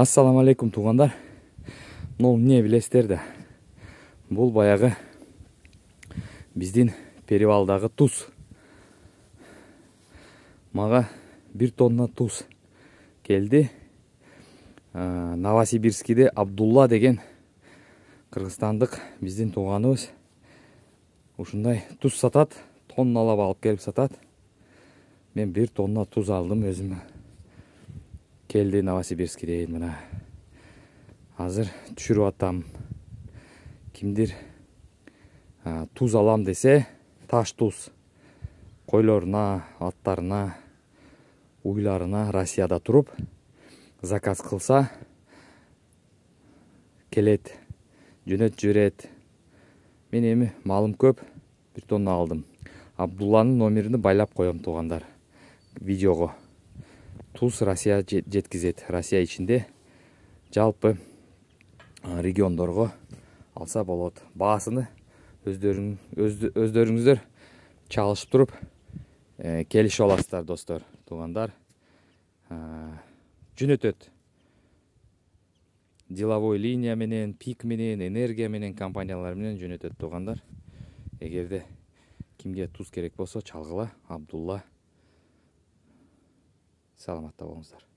Ассаламу алейкум туғандар. Не білесіздер да. Бұл баяғы біздің перевалдағы туз. Маға 1 тонна туз келді. Новосибирскіде Абдулла деген қырғызстандық біздің туғанымыз. Ушындай туз сатат, тонналап алып келіп сатат. Мен 1 тонна туз алдым өзім. Келді Новосибирскі дейін мына. Азыр түшіріп аттам. Кимдир туз алам десе, таш туз. Койлорына, аттарына, уйларына Россияда тұрып, заказ қылса, келет, жөнөт жүрет. Мен эми малым көп, 1 тонна алдым. Абдулланың номерini байлап коем туғандар. Видеого. Туз Россия жеткизет. Россия içinde жалпы региондорго алса болот. Баасыны өздөрүңүздөр чалышып туруп келишип аласыздар достор, туғандар. Жөнөтөт. Деловой линия менен, пик менен, энергия менен компаниялар менен жөнөтөт туғандар. Эгерде кимге туз керек болсо чалгыла, Абдулла. Саламатта болуңуздар.